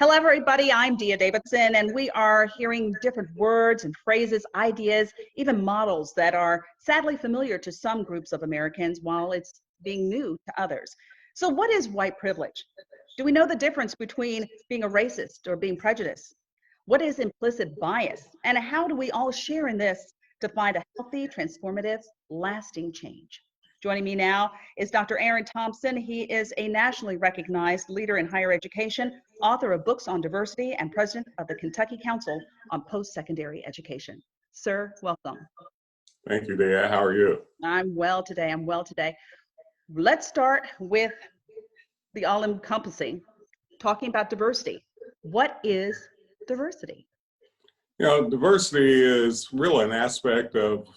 Hello, everybody. I'm Dia Davidson, and we are hearing different words and phrases, ideas, even models that are sadly familiar to some groups of Americans while it's being new to others. So, what is white privilege? Do we know the difference between being a racist or being prejudiced? What is implicit bias? And how do we all share in this to find a healthy, transformative, lasting change? Joining me now is Dr. Thompson. He is a nationally recognized leader in higher education, author of books on diversity, and president of the Kentucky Council on Post-Secondary Education. Sir, welcome. Thank you, Dia. How are you? I'm well today. Let's start with the all-encompassing, talking about diversity. What is diversity? You know, diversity is really an aspect of,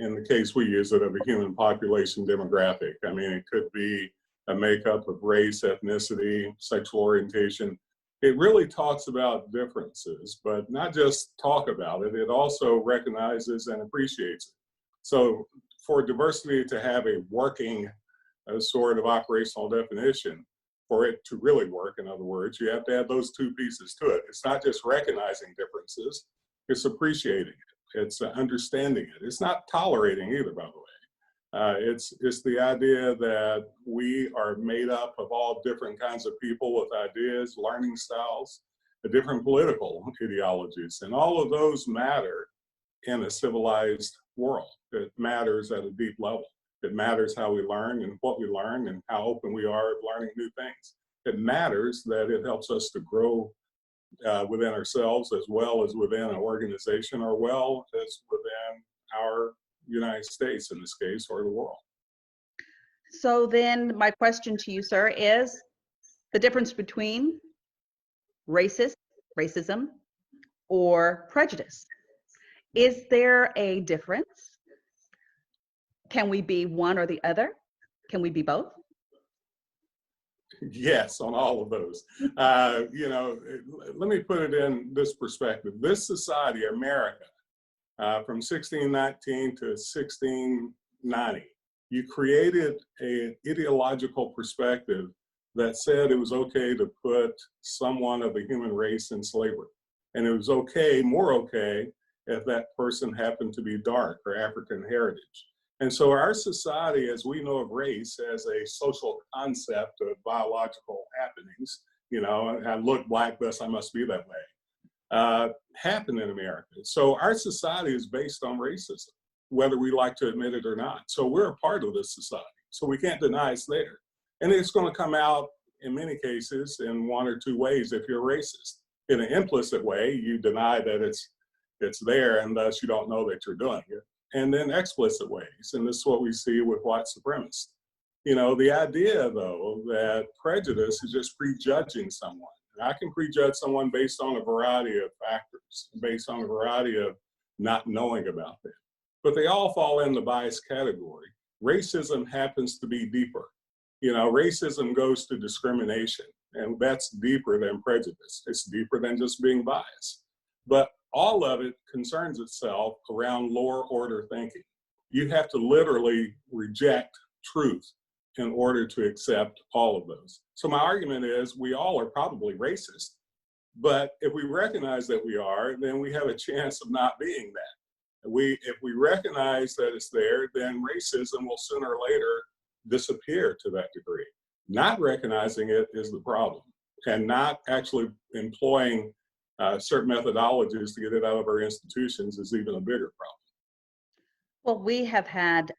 in the case we use it, of a human population demographic. I mean, it could be a makeup of race, ethnicity, sexual orientation. It really talks about differences, but not just talk about it, it also recognizes and appreciates it. So for diversity to have a working sort of operational definition, for it to really work, in other words, you have to add those two pieces to it. It's not just recognizing differences, it's appreciating it, it's understanding it. It's not tolerating either, by the way. It's the idea that we are made up of all different kinds of people with ideas, learning styles, different political ideologies, and all of those matter in a civilized world. It matters at a deep level. It matters how we learn and what we learn and how open we are at learning new things. It matters that it helps us to grow within ourselves as well as within an organization, or well as within our United States in this case, or the world. So then my question to you, sir, is the difference between racism, or prejudice. Is there a difference? Can we be one or the other? Can we be both? Yes, on all of those. You know, let me put it in this perspective. This society, America, from 1619 to 1690, you created an ideological perspective that said it was okay to put someone of the human race in slavery. And it was okay, more okay, if that person happened to be dark or African heritage. And so our society, as we know of race, as a social concept of biological happenings, you know, I look black, thus I must be that way, happened in America. So our society is based on racism, whether we like to admit it or not. So we're a part of this society. So we can't deny it's there. And it's going to come out in many cases in one or two ways if you're racist. In an implicit way, you deny that it's there, and thus you don't know that you're doing it. And then explicit ways, and this is what we see with white supremacists. You know, the idea, though, that prejudice is just prejudging someone. And I can prejudge someone based on a variety of factors, based on a variety of not knowing about them. But they all fall in the bias category. Racism happens to be deeper. You know, racism goes to discrimination, and that's deeper than prejudice. It's deeper than just being biased. But all of it concerns itself around lower order thinking. You have to literally reject truth in order to accept all of those. So my argument is we all are probably racist, but if we recognize that we are, then we have a chance of not being that. If we recognize that it's there, then racism will sooner or later disappear to that degree. Not recognizing it is the problem, and not actually employing certain methodologies to get it out of our institutions is even a bigger problem. Well, we have had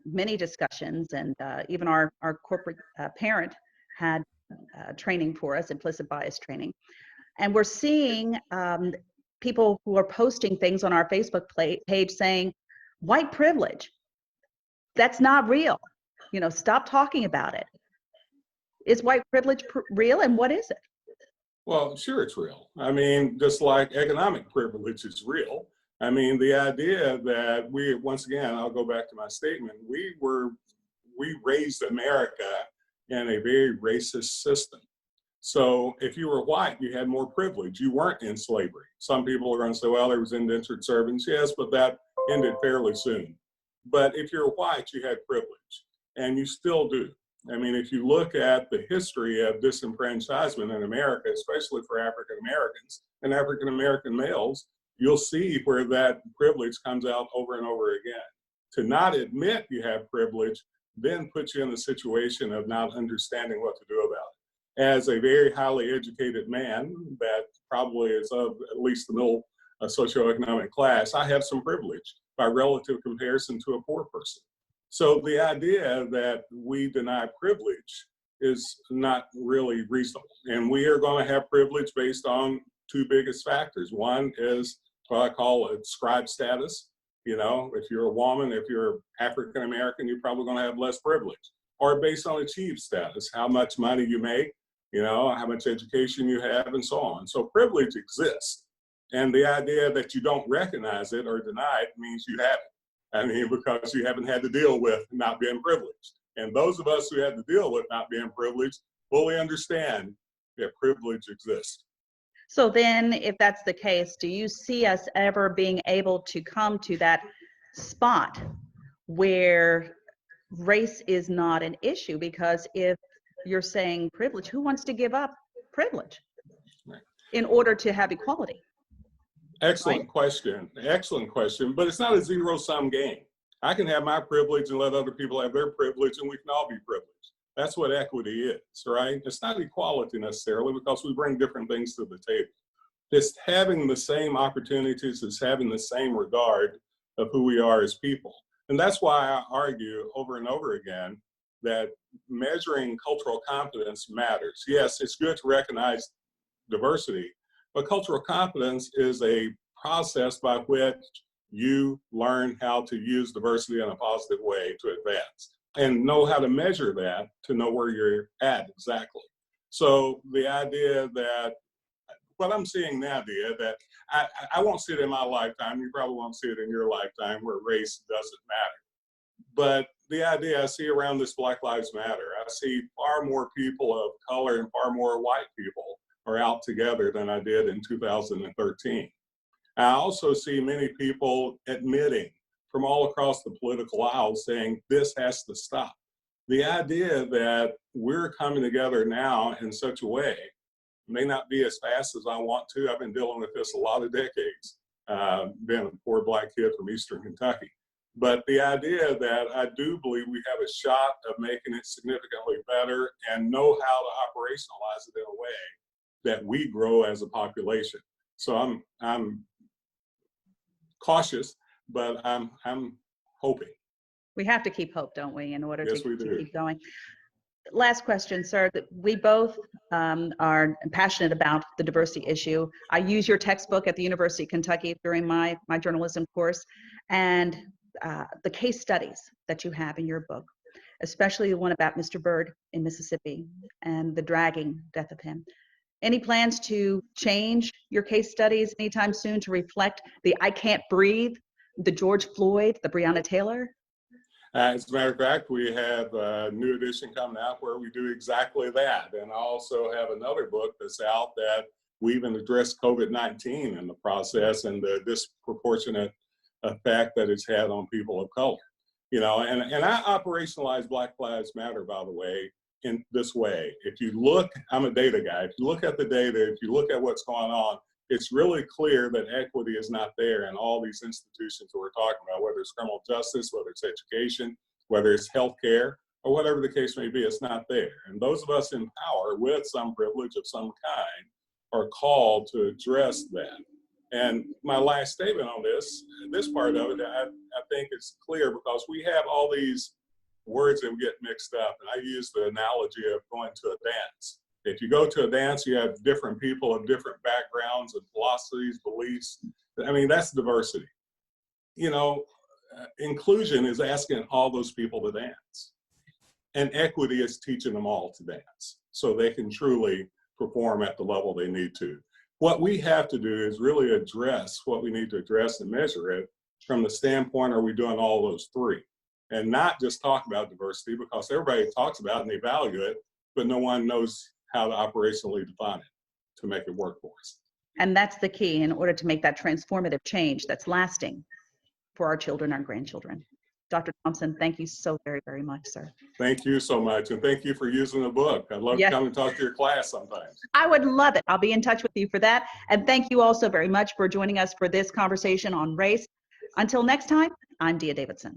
many discussions, and even our corporate parent had training for us, implicit bias training. And we're seeing people who are posting things on our Facebook page saying, white privilege, that's not real. You know, stop talking about it. Is white privilege real, and what is it? Well, sure, it's real. I mean, just like economic privilege is real. I mean, the idea that we, once again, I'll go back to my statement, we raised America in a very racist system. So if you were white, you had more privilege. You weren't in slavery. Some people are going to say, well, there was indentured servants. Yes, but that ended fairly soon. But if you're white, you had privilege, and you still do. I mean, if you look at the history of disenfranchisement in America, especially for African Americans and African American males, you'll see where that privilege comes out over and over again. To not admit you have privilege then puts you in a situation of not understanding what to do about it. As a very highly educated man that probably is of at least the middle socioeconomic class, I have some privilege by relative comparison to a poor person. So the idea that we deny privilege is not really reasonable. And we are going to have privilege based on two biggest factors. One is what I call a scribe status. You know, if you're a woman, if you're African American, you're probably going to have less privilege. Or based on achieved status, how much money you make, you know, how much education you have, and so on. So privilege exists. And the idea that you don't recognize it or deny it means you haven't. I mean, because you haven't had to deal with not being privileged. And those of us who had to deal with not being privileged fully understand that privilege exists. So then, if that's the case, do you see us ever being able to come to that spot where race is not an issue? Because if you're saying privilege, who wants to give up privilege in order to have equality? Excellent question. Excellent question. But it's not a zero-sum game. I can have my privilege and let other people have their privilege, and we can all be privileged. That's what equity is, right? It's not equality necessarily, because we bring different things to the table. It's having the same opportunities, it's having the same regard of who we are as people. And that's why I argue over and over again that measuring cultural competence matters. Yes, it's good to recognize diversity, but cultural competence is a process by which you learn how to use diversity in a positive way to advance, and know how to measure that to know where you're at exactly. So the idea that what I'm seeing now, Dia, that I won't see it in my lifetime, you probably won't see it in your lifetime, where race doesn't matter. But the idea I see around this Black Lives Matter, I see far more people of color and far more white people are out together than I did in 2013. I also see many people admitting from all across the political aisle saying this has to stop. The idea that we're coming together now in such a way may not be as fast as I want to. I've been dealing with this a lot of decades, being a poor Black kid from Eastern Kentucky. But the idea that I do believe we have a shot of making it significantly better and know how to operationalize it in a way that we grow as a population. So I'm cautious, but I'm hoping. We have to keep hope, don't we, in order Yes, to we do. keep going. Last question, sir. We both are passionate about the diversity issue. I use your textbook at the University of Kentucky during my journalism course, and the case studies that you have in your book, especially the one about Mr. Byrd in Mississippi and the dragging death of him. Any plans to change your case studies anytime soon to reflect the I Can't Breathe, the George Floyd, the Breonna Taylor? As a matter of fact, we have a new edition coming out where we do exactly that. And I also have another book that's out that we even address COVID-19 in the process and the disproportionate effect that it's had on people of color. You know, and I operationalize Black Lives Matter, by the way, in this way. If you look, I'm a data guy. If you look at the data, if you look at what's going on, it's really clear that equity is not there in all these institutions that we're talking about, whether it's criminal justice, whether it's education, whether it's healthcare, or whatever the case may be, it's not there. And those of us in power with some privilege of some kind are called to address that. And my last statement on this part of it, I think it's clear because we have all these words that get mixed up. And I use the analogy of going to a dance. If you go to a dance, you have different people of different backgrounds and philosophies, beliefs. I mean, that's diversity. You know, inclusion is asking all those people to dance. And equity is teaching them all to dance so they can truly perform at the level they need to. What we have to do is really address what we need to address and measure it from the standpoint, are we doing all those three? And not just talk about diversity, because everybody talks about it and they value it, but no one knows how to operationally define it to make it work for us. And that's the key in order to make that transformative change that's lasting for our children, our grandchildren. Dr. Thompson, thank you so very, very much, sir. Thank you so much, and thank you for using the book. I'd love to come and talk to your class sometimes. I would love it. I'll be in touch with you for that. And thank you also very much for joining us for this conversation on race. Until next time, I'm Dia Davidson.